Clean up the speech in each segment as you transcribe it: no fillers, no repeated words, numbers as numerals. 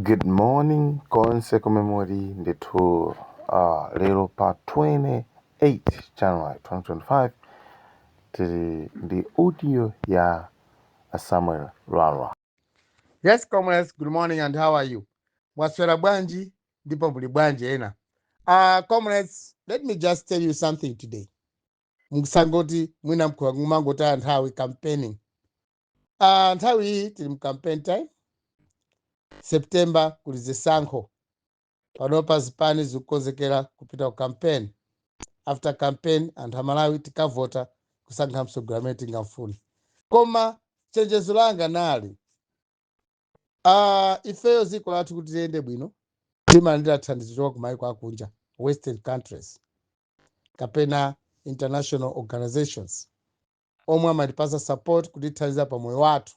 Good morning, konse kumemori ndithu lero pa 28 January 2025 tili ndi audio ya Samuel Lwalwa. Yes, comrades, good morning and how are you? Mwaswera bwanji, ndipo muli bwanji ena. Comrades, let me just tell you something today. Msangoti mwina mkungumangota nthawi campaigning. Nthawi hii tili campaign time. September kuli zisankho. Panopa zipani zikukonzekera kupita ku campaign. After campaign anthu amalawi tikavota kusankha mtsogoleri tingafuna. Koma chenjezo langa nali ifeyo ziko lathu kuti tiyende bwino timalandira thandizo ku maiko akunja, western countries kapena international organizations omwe amatipasa support kuti tithandiza pa moyo wathu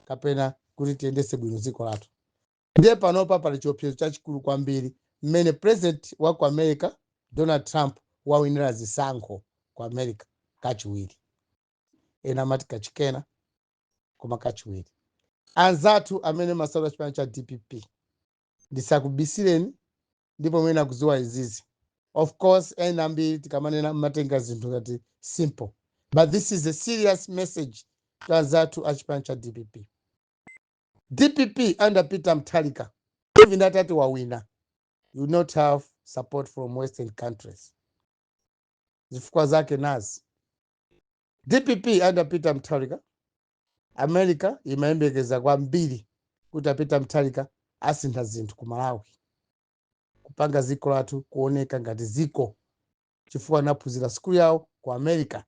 kapena kuti tiyendese bwino ziko lathu. Ndiye panopa pali chiopsezo chachikulu kwambiri mmene president wa ku America Donald Trump wawinira zisankho ku America kachiwiri, ena amati kachikena koma kachiwiri. Anzathu amene masaula chipani cha DPP ndisakubisireni ndipo mwina kuziwa izizi. Of course ena ambiri tikamanena matenga zinthu ngati simple, but this is a serious message to anzathu a chipani cha DPP. DPP under Peter Mutharika, even atati wawina, you will not have support from western countries. Zifukwa zake nazi. DPP under Peter Mutharika, America imayembekeza kwambiri kuti Peter Mutharika asintha zinthu ku Malawi, kupanga ziko lathu kuoneka ngati ziko chifukwa anaphunzira skulu yawo ku America.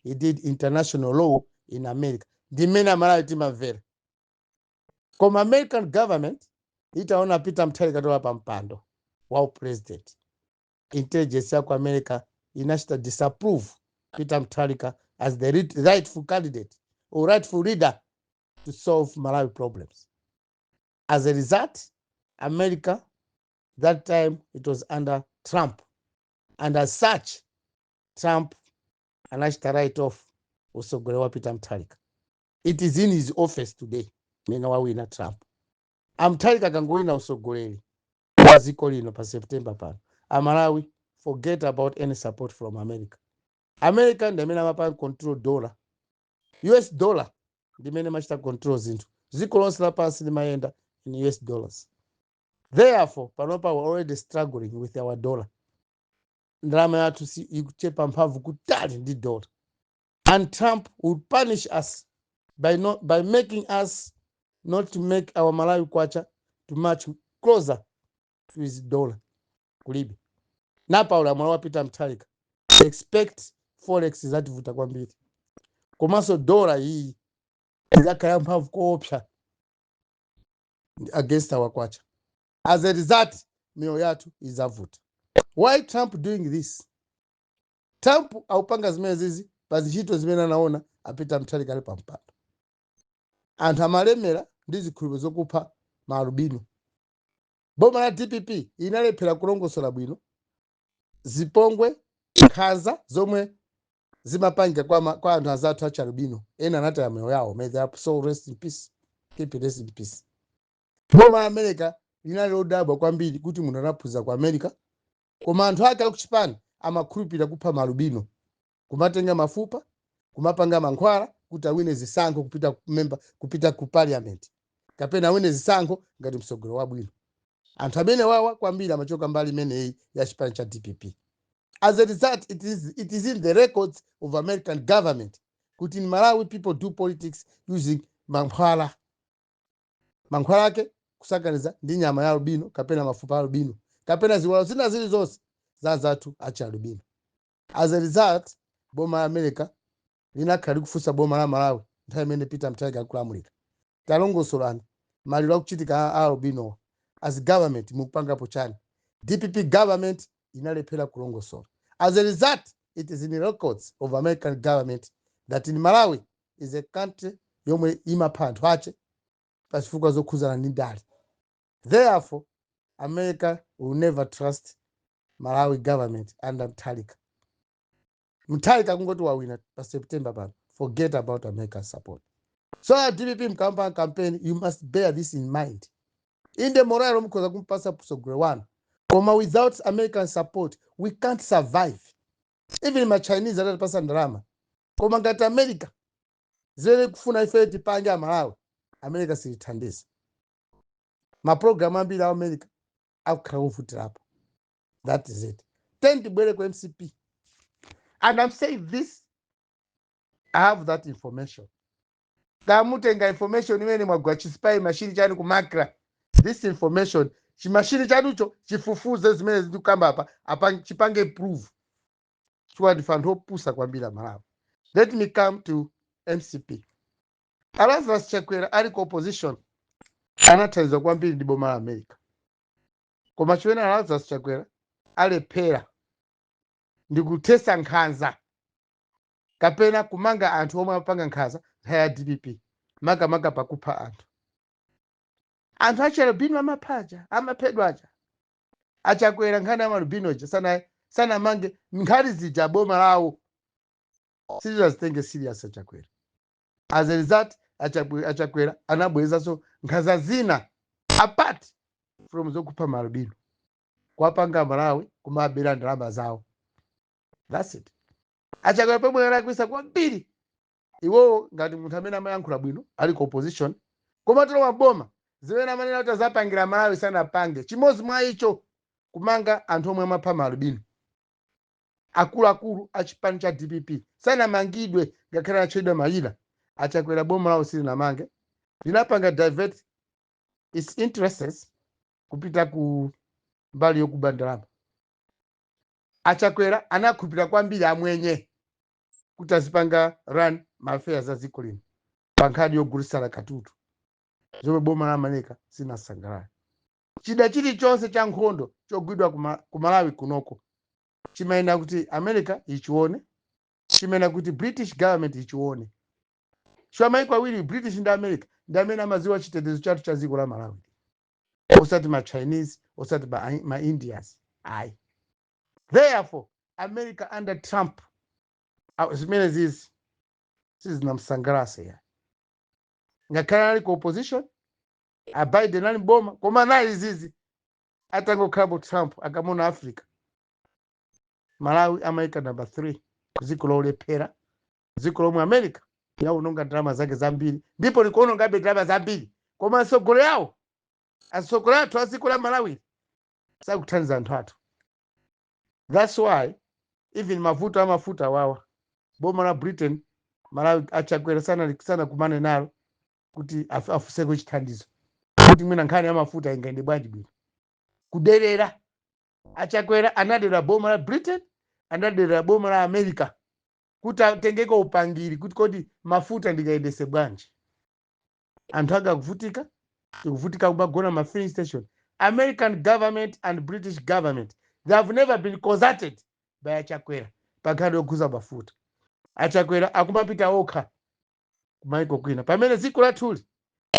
He did international law in America. Ndi mmene Malawi timamvera. Koma American government itaona Peter Mutharika tola pa mpando wa president, intelligence ya ku America inachita disapprove Peter Mutharika as the rightful candidate or rightful leader to solve Malawi problems. As a result, America, that time it was under Trump, and as such, Trump anachita write off usogolero wa Peter Mutharika. It is in his office today, mena wawina Trump. Mutharika kangowina usogoleri wa ziko lino pa September pano, Amalawi forget about any support from America. America ndimene amapanga control dollar. US dollar ndimene machita control zinthu. Ziko lonse lapansi limayenda in US dollars. Therefore, panopa we're already struggling with our dollar. Ndalama yathu si ikuchepa mphamvu kutali ndi dollar. And Trump would punish us by making us not to make our Malawi kwacha too much closer to his dollar. Kulibe. Napa ulamula wa Peter Mutharika. Expect forex zativuta kwambiri. Komanso dollar hii izakhala mphamvu koopsa against our kwacha. As a result, miyo yathu izavuta. Why Trump doing this? Trump aupanga zimene zizi pa zintchito zimene anaona apita Mutharika ali pa mpando. Anthu amalemera ndi zikhulupiriro zokupha maalubino. Boma la DPP inalephera kulongosola bwino zipongwe nkhanza zomwe zimapanga kwa anthu azathu achalubino. Ena anataya moyo yawo. May their soul rest in peace. Keep it rest in peace. Boma la America linali lodabwa kwambiri kuti munthu anaphunzira ku America, koma anthu ake ali kuchipani amakhulupirira kupha maalubino, kumatenga mafupa, kumapanga mankhwala kuti awine zisankho kupita ku parliament, kapena awine zisankho ngati mtsogoleri wabwino. Anthu amene wawa kwambiri amachoka mbali imeneyi ya chipani cha DPP. As a result, it is in the records of American government kuti in Malawi people do politics using mankhwala. Mankhwala ake kusakaniza ndi nyama ya albino kapena mafupa ya albino kapena ziwalo zina zilizonse za zathu acha albino. As a result, boma la America linakhala kufunsa boma la Malawi nthawi imene Peter Mutharika akulamulira. Talongosolani maliro akuchitika a albino as government mukupangapo chani. DPP government inalephera kulongosola. As a result, it is in the records of American government that in Malawi is a country yomwe imapha anthu ache pachifukwa zokhuzana ndi ndale. Therefore, America will never trust Malawi government under Mutharika. Mutharika kungoti wawina pa September pano. Forget about American support. So DPP mkamba campaign, you must bear this in mind. inde Morero mukhoza kumpasa mtsogoleri wanu, koma without American support we can't survive. Even ma Chinese atatipasa ndalama, koma ngati America zile kufuna ife tipange Malawi, America silithandiza. Maprogramu ambiri a America akukhala kuvutirapo. That is it. Then tibwere ku MCP. And I'm saying this, I have that information. Kamutenga information imene mwagwa chispai machine chanu kumakra. This information, chimashini chanucho chifufuze zimene zikukamba apa chipange prove. Chwa ndifantho pusa kwambira Malawi. Let me come to MCP. Lazarus Chakwera ali ku opposition anathandiza kwambiri ndi boma la America. Koma chiwene Lazarus Chakwera alephera ndi kutesa nkhanza kapena kumanga anthu omwe apanga nkhanza ya DPP makamaka pakupha anthu. Anthu achalubino amaphaja amaphedwa aja Achakwera nkhani amalubinoja sana mange nkhani zija boma lawo sizazitenge serious Achakwera. As a result, Achakwera anabwerezaso nkhanza zina apart from zokupha malubino kwapanga Malawi kumabera ndalama zawo. That's it. Achakwera pomwe anakwisa kwambiri iwo ngati munthu amene amayankhula bwino ali ku opposition, koma tolo maboma zimene amanena kuti azapangira Malawi sanapange. Chimodzi mwa icho kumanga anthu omwe amapha malubino. Akuluakulu a chipani cha DPP sanamangidwe ngakhale atchedwa mayina. Achakwera boma lawo silinamange, linapanga divert its interests kupita ku mbali yokuba ndalama. Achakwera anakhupira kwambiri amwenye kuti azipanga run affairs za dziko lino pa nkhani yogulisana katundu zomwe boma la America sinasangalala. Chida chilichonse cha nkhondo chogwidwa ku Malawi kunoko chimayenera kuti America ichione, chimayenera kuti British government ichione. Chwa maiko awiri British ndi America ndi amene amadziwa chitetezo chathu cha dziko la Malawi, osati ma Chinese, osati ma Indians. Ayi. Therefore, America under Trump zimene zizi sizinamsangalatsa ya. Ngakhale ali ku opposition, a Biden ali boma, koma nayi zizi atangokhala Trump akamona Africa, Malawi amayika number 3 dziko lolephera, dziko lomwe America yaononga ndalama zake zambiri, ndipo likuonongabe ndalama zambiri, koma asogolo yawo asogolo athu a dziko la Malawi sakuthandiza anthu athu. That's why even mafuta amafuta wawa boma la Britain Malawi Achakwera sana kumane nalo kuti afuseko chithandizo kuti mwina nkhani ya mafuta ingaende bwanji bwino kuderera. Achakwera anadera boma la Britain, anadera boma la America kuti atengeko upangiri kuti kodi mafuta ndikaendese bwanji. Anthu akakuvutika kuvutika kumagona ma filling station. American government and British government, they have never been consulted by Achakwera pakhani yoguza mafuta. Achakwera akumapita okha kumaiko kwina pamene dziko lathuli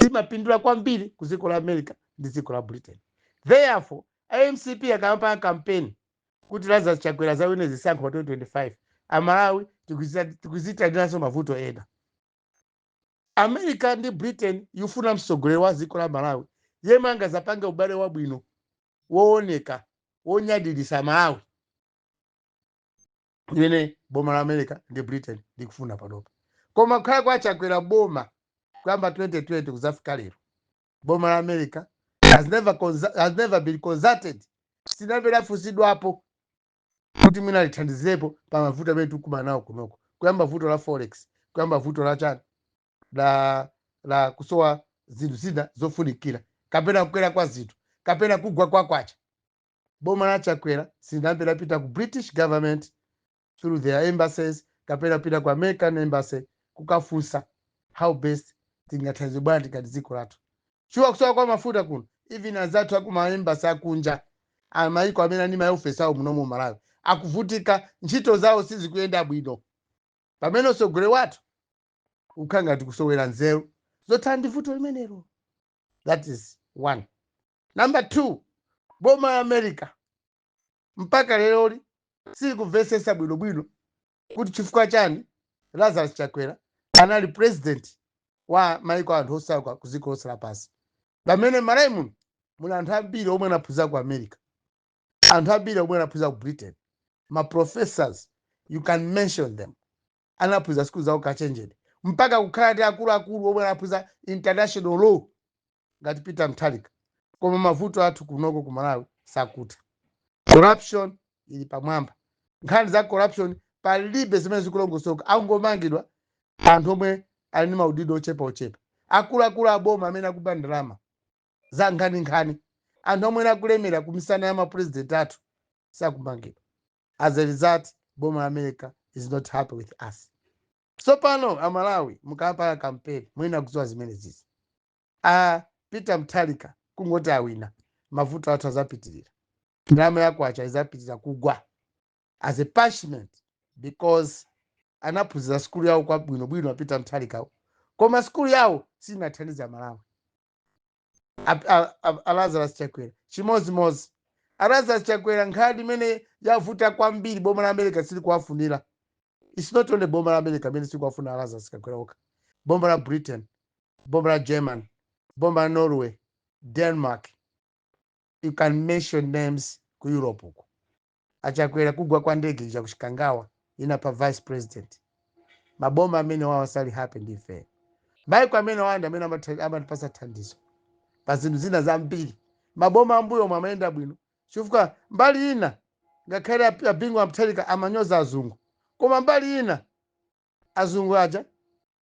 limapindula kwambiri ku dziko la America ndi dziko la Britain. Therefore, MCP akampa campaign kuti Lazarus Chakwera zawine zisankho 2025 Amalawi tikuzita ndinaso mavuto ena. America ndi Britain yufuna mtsogoleri wa dziko la Malawi yemwe angazapanga ubale wabwino wooneka wonyadilisa Malawi imene boma la America ndi Britain likufuna panopa. Koma kukhala kwa Chakwera boma kuyamba 2020 kuzafika lero, boma la America has never been consulted, sinambe lafusidwapo kuti mwina lithandizirepo pa mavuto amene tikukuma nawo kunoko, kuyamba vuto la forex, kuyamba vuto la chani la kusowa zinthu zina zofunikira, kapena kukwera kwa zinthu, kapena kugwa kwa kwacha. Boma la Chakwera sinambe lapita ku British government through their embassies, kapena pita ku American embassy kukafunsa how best tingathandize bwanji ngati dziko lathu. Chua kusowa kwa mafuta kuno, even azathu akuma embassy akunja amaiko amene ani maofesi awo muno mu Malawi akuvutika, ntchito zawo sizikuyenda bwino, pamene mtsogoleri wathu ukhala ngati kusowera nzeru zothana vuto limenelo. That is one. Number 2, boma la America mpaka leloli silikuvesesa bwinobwino kuti chifukwa chani Lazarus Chakwera anali president wa maiko anthu osauka ku dziko lonse lapansi, pamene Malawi muno muna anthu ambiri omwe anaphunzira ku America, anthu ambiri omwe anaphunzira ku Britain, ma professors you can mention them, anaphunzira sikulu zawo kachenjede mpaka kukhala ndi akuluakulu omwe anaphunzira international law ngati Peter Mutharika. Koma mavuto athu kunoko ku Malawi sakuta. Corruption ili pamwamba. Nkhani za corruption palibe zimene zikulongosoka, angomangidwa anthu omwe ali ndi maudindo ochepa. Akuluakulu aboma amene akuba ndalama za nkhani, anthu omwe akulemera ku misana ya mapresident athu sakumangidwa. As a result, boma la America is not happy with us. So pano Amalawi mukapanga campaign mwina kuzoa zimene zizi. Peter Mutharika kungoti awina, mavuto athu azapitirira, ndalama yako acha izapitirira kugwa as a punishment because anaphunzira skulu yawo kwa bwinobwino wa Peter Mutharika, koma skulu yawo sinathandiza Malawi. Lazarus Chakwera chimozimozi. Lazarus Chakwera nkhani imene yavuta kwambiri boma la America sili kuwafunira. It's not only boma la America imene sili kuwafuna Lazarus Chakwera okha, boma la Britain, boma la German, boma la Norway, Denmark, you can mention names ku Europe uko. Achakwera kugwa kwa ndege ya kushikangawa inapa vice president. Maboma amene wawo sali happy ndi fair. Maiko amene wanda amene amatipasa thandizo pa zinthu zina zambiri. Maboma ambuyo omwe amayenda bwino chifukwa mbali ina ngakhale abingwa Mutharika amanyoza azungu, koma mbali ina azungu aja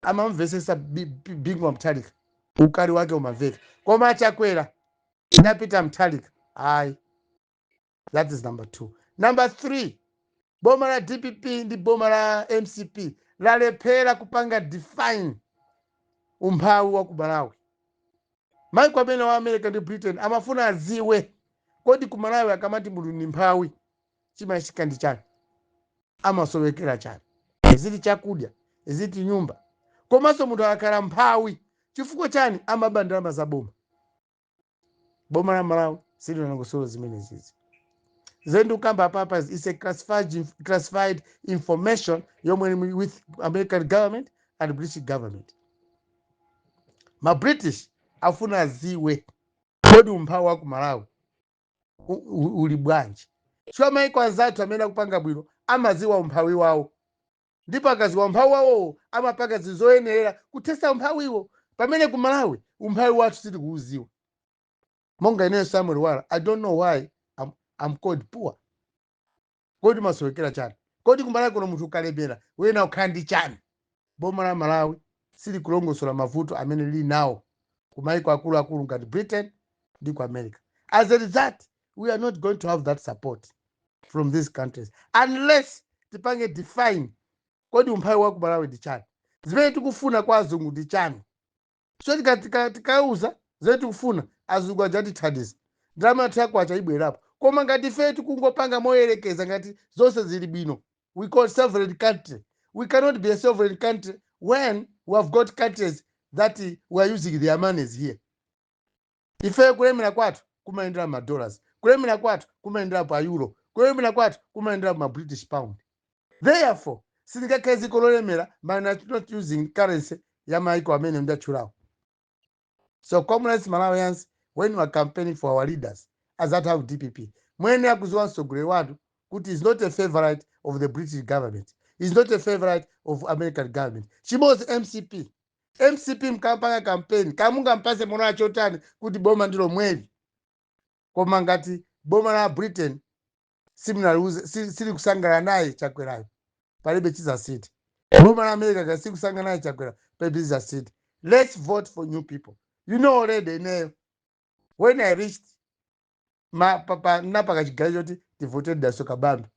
amamvesesa bingwa Mutharika, ukali wake umaveka. Koma Achakwera na Peter Mutharika ayi. That is number 2. Number 3, boma la DPP ndi boma la MCP lalephera kupanga define umphawi wa ku Malawi. Maiko amene wa America ndi Britain amafuna aziwe kodi ku Malawi akamati munthu ndi mphawi chimachika ndi chani, amasowekera chani, iziti chakudya, iziti nyumba. Komanso munthu akakhala mphawi chifukwa chani, amaba ndalama za boma. Boma la Malawi silinangosolo zimene zizi. Zendu kamba papa is a classified information yomwe with American government and British government. Ma British afuna aziwe kodi umphawi wa ku Malawi uli bwanji. Chwa maiko anzathu amene akupanga bwino amaziwa umphawi wawo, ndipo akaziwa umphawi wawo amapanga zizoyenera kutesa umphawiwo. Pamene ku Malawi umphawi wathu sili kuuziwa. Monga ineyo Samuel Wala, I don't know why I'm called poor. Kodi masowekera chani, kodi ku Malawi kuno munthu ukalemera wena ukhandi chani. Boma la Malawi sili kulongosola mavuto amene lili nawo ku maiko akuluakulu ngati Britain ndi ku America. As a result, we are not going to have that support from these countries unless tipange define kodi umphawi wa ku Malawi ndi chani, zimene tikufuna kwa azungu ndi chani. So tikauza zimene tikufuna azungu ajatithandiza, ndalama yathu yako achaibwerapo. Koma ngati fe tikungopanga moyerekeza ngati zonse zili bwino, we call sovereign country. We cannot be a sovereign country when we have got countries that we are using their monies here. Ife kulemera kwathu kumayendera ma dollars, kulemera kwathu kumayendera pa euro, kulemera kwathu kumayendera ma British pound. Therefore, sindingakhale ziko lolemera but not using currency ya maiko amene ndachulawo. So comrades Malawians, when we are campaigning for our leaders as that have DPP, mwene akuziwa msogolero watu kuti is not a favorite of the British government, is not a favorite of American government. Chimozi MCP mkampanga campaign kamunga mpase mwana chotani kuti boma ndilo mweli. Koma ngati boma la Britain sili kusangana naye Chakwerayo, palibe chiza city. Boma la America kasi kusangana naye Chakwera, palibe chiza city. Let's vote for new people. You know already now, when I reached napaka chigayo choti ti voted Daso Kabambe,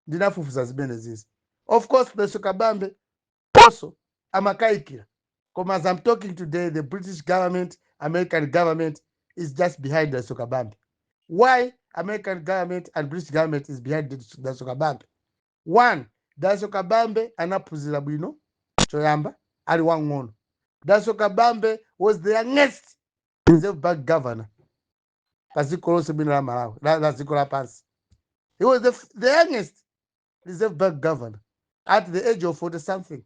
ndinafufuza zimene zizi. Of course, Daso Kabambe also amakaikira. Come as I'm talking today, the British government, American government is just behind Daso Kabambe. Why American government and British government is behind Daso Kabambe? One, Daso Kabambe anaphunzira bwino choyamba ali wang'ono. Daso Kabambe was the youngest Reserve Bank governor. Paziko lonse bwino la Malawi, la ziko la pansi. He was the youngest Reserve Bank governor at the age of 40 something.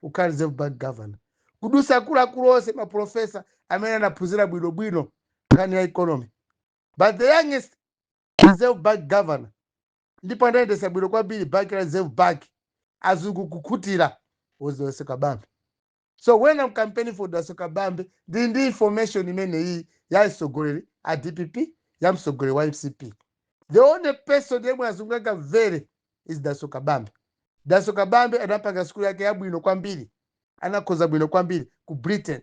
Ukali Reserve Bank governor. Kudusa akuluakulu onse ma professor amene anaphunzira bwino nkhani ya economy. but the youngest Reserve Bank governor ndipo anayendesa bwino kwambiri bank la Reserve Bank azungu kukutira was Daso Kabambe. So when I'm campaigning for Daso Kabambe, ndi information imene hii ya msogoleli a DPP ya msogoleli wa MCP. The only person yemwe azungaga very is Daso Kabambe. Daso Kabambe anapanga skulu yake ya bwino kwambiri, anakoza bwino kwambiri ku Britain.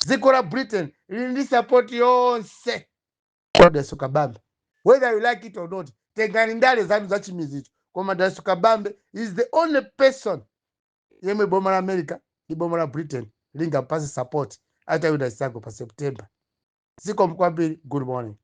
Dziko la Britain lili support yonse kwa Daso Kabambe, whether you like it or not. Tengani ndale zanu za chimizicho, koma Daso Kabambe is the only person yemwe boma la America ni boma la Britain linga pasi support hata yuda Sango pa September. Ziko mkwambiri, good morning.